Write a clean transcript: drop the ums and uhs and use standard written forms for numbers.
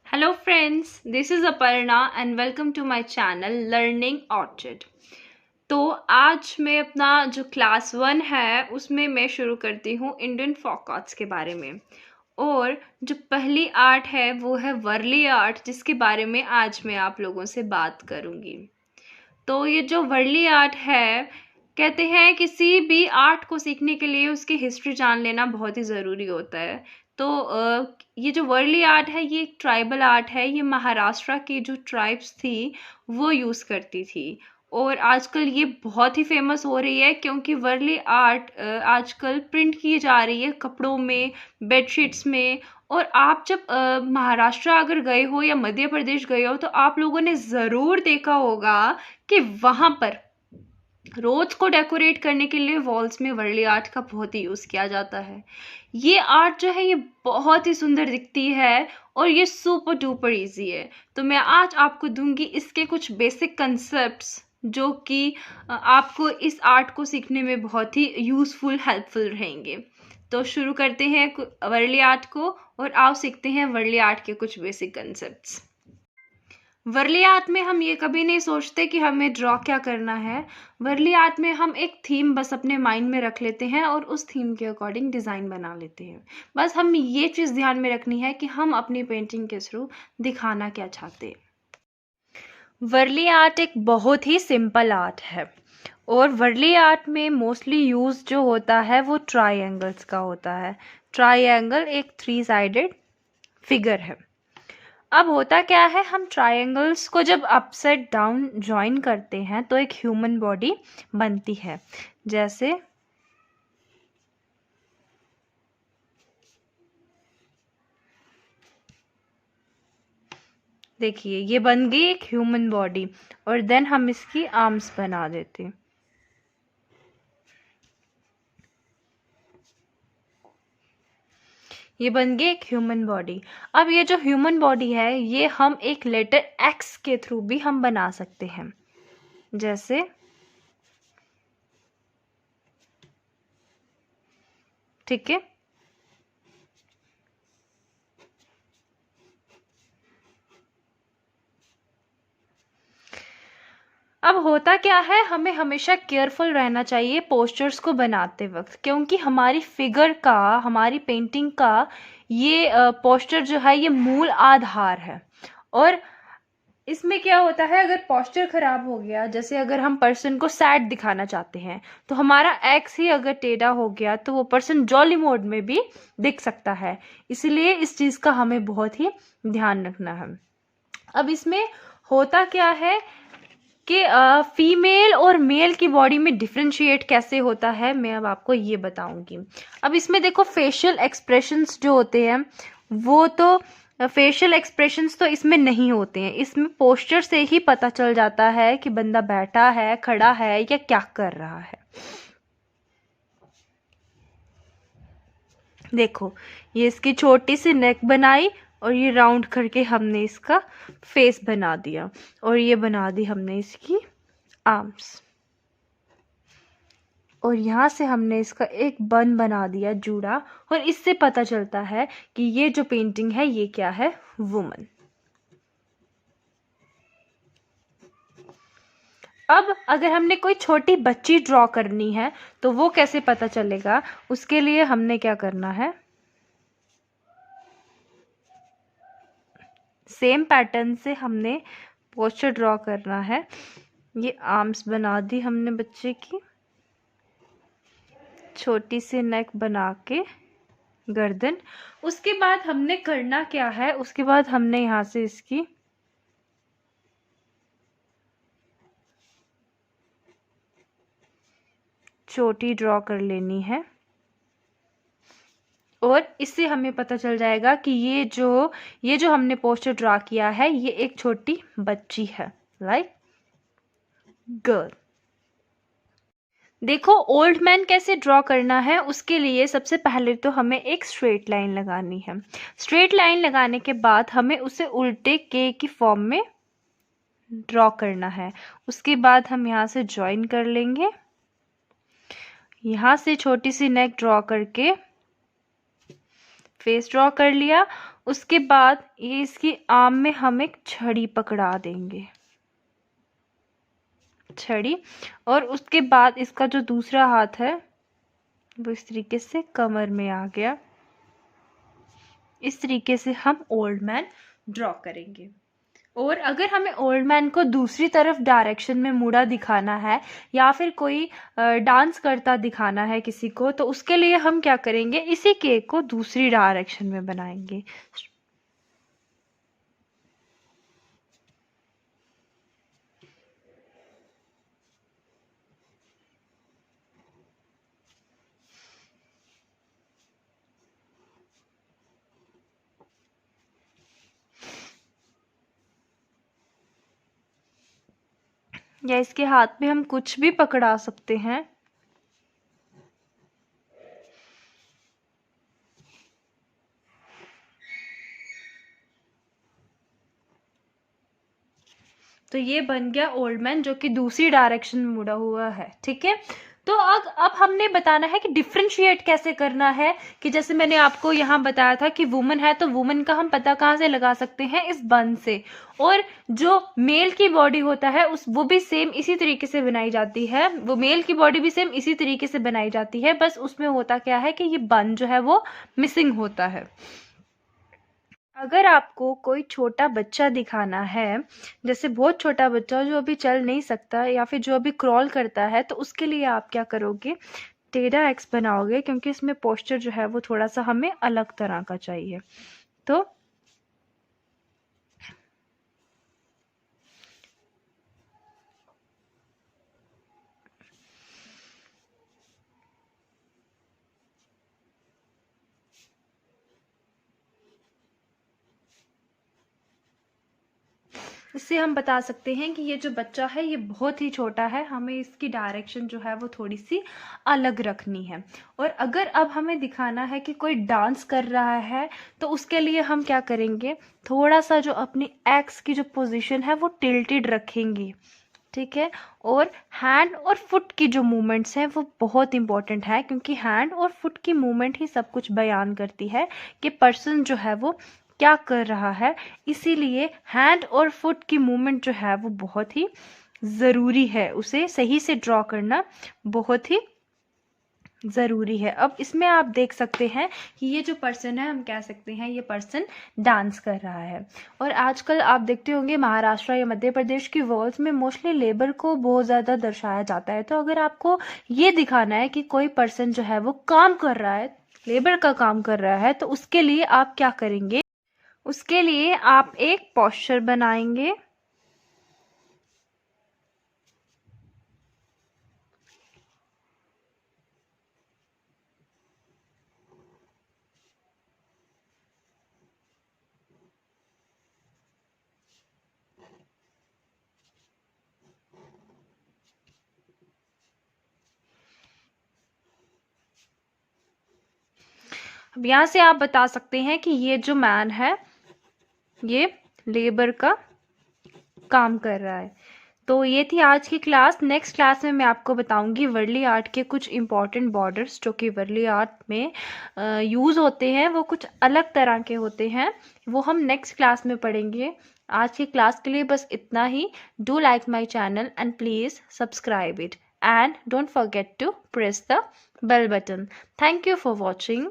Hello friends, this is Aparna and welcome to my channel Learning Orchid। तो आज मैं अपना जो क्लास 1 है उसमें मैं शुरू करती हूँ इंडियन फोक आर्ट्स के बारे में। और जो पहली आर्ट है वो है वर्ली आर्ट, जिसके बारे में आज मैं आप लोगों से बात करूँगी। तो ये जो वर्ली आर्ट है, कहते हैं किसी भी आर्ट को सीखने के लिए उसकी हिस्ट्री जान लेना बहुत ही ज़रूरी होता है। तो ये जो वर्ली आर्ट है ये एक ट्राइबल आर्ट है। ये महाराष्ट्र की जो ट्राइब्स थी वो यूज़ करती थी और आजकल ये बहुत ही फेमस हो रही है क्योंकि वर्ली आर्ट आजकल प्रिंट की जा रही है कपड़ों में, बेडशीट्स में। और आप जब महाराष्ट्र अगर गए हो या मध्य प्रदेश गए हो तो आप लोगों ने ज़रूर देखा होगा कि वहाँ पर रोज को डेकोरेट करने के लिए वॉल्स में वर्ली आर्ट का बहुत ही यूज़ किया जाता है। ये आर्ट जो है ये बहुत ही सुंदर दिखती है और ये सुपर डुपर इजी है। तो मैं आज आपको दूंगी इसके कुछ बेसिक कंसेप्ट्स जो कि आपको इस आर्ट को सीखने में बहुत ही यूज़फुल हेल्पफुल रहेंगे। तो शुरू करते हैं वर्ली आर्ट को और आओ सीखते हैं वर्ली आर्ट के कुछ बेसिक कंसेप्ट्स। वर्ली आर्ट में हम ये कभी नहीं सोचते कि हमें ड्रॉ क्या करना है। वर्ली आर्ट में हम एक थीम बस अपने माइंड में रख लेते हैं और उस थीम के अकॉर्डिंग डिज़ाइन बना लेते हैं। बस हम ये चीज़ ध्यान में रखनी है कि हम अपनी पेंटिंग के थ्रू दिखाना क्या चाहते हैं। वर्ली आर्ट एक बहुत ही सिंपल आर्ट है और वर्ली आर्ट में मोस्टली यूज़ जो होता है वो ट्राइएंगल्स का होता है। ट्राइएंगल एक 3 साइडेड फिगर है। अब होता क्या है, हम ट्रायंगल्स को जब अपसाइड डाउन जॉइन करते हैं तो एक ह्यूमन बॉडी बनती है। जैसे देखिए ये बन गई एक ह्यूमन बॉडी और देन हम इसकी आर्म्स बना देते हैं। ये बन गई एक ह्यूमन बॉडी। अब ये जो ह्यूमन बॉडी है ये हम एक लेटर एक्स के थ्रू भी हम बना सकते हैं। जैसे ठीक है, अब होता क्या है, हमें हमेशा केयरफुल रहना चाहिए पोस्चर्स को बनाते वक्त, क्योंकि हमारी फिगर का, हमारी पेंटिंग का ये पोस्चर जो है ये मूल आधार है। और इसमें क्या होता है, अगर पोस्चर खराब हो गया, जैसे अगर हम पर्सन को सैड दिखाना चाहते हैं तो हमारा एक्स ही अगर टेढ़ा हो गया तो वो पर्सन जॉली मोड में भी दिख सकता है। इसलिए इस चीज़ का हमें बहुत ही ध्यान रखना है। अब इसमें होता क्या है कि फीमेल और मेल की बॉडी में डिफ्रेंशिएट कैसे होता है, मैं अब आपको ये बताऊंगी। अब इसमें देखो फेशियल एक्सप्रेशंस जो होते हैं वो तो फेशियल एक्सप्रेशंस तो इसमें नहीं होते हैं। इसमें पोस्चर से ही पता चल जाता है कि बंदा बैठा है, खड़ा है या क्या कर रहा है। देखो ये इसकी छोटी सी नेक बनाई और ये राउंड करके हमने इसका फेस बना दिया और ये बना दी हमने इसकी आर्म्स और यहाँ से हमने इसका एक बन बना दिया जूड़ा। और इससे पता चलता है कि ये जो पेंटिंग है ये क्या है, वुमन। अब अगर हमने कोई छोटी बच्ची ड्रॉ करनी है तो वो कैसे पता चलेगा, उसके लिए हमने क्या करना है, सेम पैटर्न से हमने पोस्टर ड्रॉ करना है। ये आर्म्स बना दी हमने बच्चे की, छोटी सी नेक बना के गर्दन। उसके बाद हमने करना क्या है, उसके बाद हमने यहाँ से इसकी चोटी ड्रॉ कर लेनी है और इससे हमें पता चल जाएगा कि ये जो हमने पोस्टर ड्रॉ किया है ये एक छोटी बच्ची है, लाइक गर्ल। देखो ओल्ड मैन कैसे ड्रॉ करना है, उसके लिए सबसे पहले तो हमें एक स्ट्रेट लाइन लगानी है। स्ट्रेट लाइन लगाने के बाद हमें उसे उल्टे के की फॉर्म में ड्रॉ करना है। उसके बाद हम यहाँ से ज्वाइन कर लेंगे, यहाँ से छोटी सी नेक ड्रॉ करके फेस ड्रॉ कर लिया। उसके बाद ये इसकी आर्म में हम एक छड़ी पकड़ा देंगे, छड़ी। और उसके बाद इसका जो दूसरा हाथ है वो इस तरीके से कमर में आ गया। इस तरीके से हम ओल्ड मैन ड्रॉ करेंगे। और अगर हमें ओल्ड मैन को दूसरी तरफ डायरेक्शन में मुड़ा दिखाना है या फिर कोई डांस करता दिखाना है किसी को, तो उसके लिए हम क्या करेंगे, इसी केक को दूसरी डायरेक्शन में बनाएंगे। या इसके हाथ में हम कुछ भी पकड़ा सकते हैं। तो ये बन गया ओल्ड मैन जो कि दूसरी डायरेक्शन में मुड़ा हुआ है। ठीक है, तो अब हमने बताना है कि डिफ्रेंशिएट कैसे करना है। कि जैसे मैंने आपको यहाँ बताया था कि वुमन है, तो वुमन का हम पता कहाँ से लगा सकते हैं, इस बन से। और जो मेल की बॉडी होता है वो भी सेम इसी तरीके से बनाई जाती है, वो मेल की बॉडी भी सेम इसी तरीके से बनाई जाती है, बस उसमें होता क्या है कि ये बन जो है वो मिसिंग होता है। अगर आपको कोई छोटा बच्चा दिखाना है, जैसे बहुत छोटा बच्चा जो अभी चल नहीं सकता या फिर जो अभी क्रॉल करता है, तो उसके लिए आप क्या करोगे, टेढ़ा एक्स बनाओगे, क्योंकि इसमें पोस्चर जो है वो थोड़ा सा हमें अलग तरह का चाहिए। तो इससे हम बता सकते हैं कि ये जो बच्चा है ये बहुत ही छोटा है, हमें इसकी डायरेक्शन जो है वो थोड़ी सी अलग रखनी है। और अगर अब हमें दिखाना है कि कोई डांस कर रहा है, तो उसके लिए हम क्या करेंगे, थोड़ा सा जो अपनी एक्स की जो पोजीशन है वो टिल्टेड रखेंगे। ठीक है, और हैंड और फुट की जो मूवमेंट्स हैं वो बहुत इंपॉर्टेंट है, क्योंकि हैंड और फुट की मूवमेंट ही सब कुछ बयान करती है कि पर्सन जो है वो क्या कर रहा है। इसीलिए हैंड और फुट की मूवमेंट जो है वो बहुत ही ज़रूरी है, उसे सही से ड्रॉ करना बहुत ही ज़रूरी है। अब इसमें आप देख सकते हैं कि ये जो पर्सन है, हम कह सकते हैं ये पर्सन डांस कर रहा है। और आजकल आप देखते होंगे महाराष्ट्र या मध्य प्रदेश की वॉल्स में मोस्टली लेबर को बहुत ज़्यादा दर्शाया जाता है। तो अगर आपको ये दिखाना है कि कोई पर्सन जो है वो काम कर रहा है, लेबर का काम कर रहा है, तो उसके लिए आप क्या करेंगे, उसके लिए आप एक पोस्चर बनाएंगे। अब यहाँ से आप बता सकते हैं कि ये जो मैन है ये लेबर का काम कर रहा है। तो ये थी आज की क्लास। नेक्स्ट क्लास में मैं आपको बताऊंगी वर्ली आर्ट के कुछ इंपॉर्टेंट बॉर्डर्स जो कि वर्ली आर्ट में यूज़ होते हैं, वो कुछ अलग तरह के होते हैं, वो हम नेक्स्ट क्लास में पढ़ेंगे। आज की क्लास के लिए बस इतना ही। Do like my channel and please subscribe it, and don't forget to press the bell button. Thank you for watching.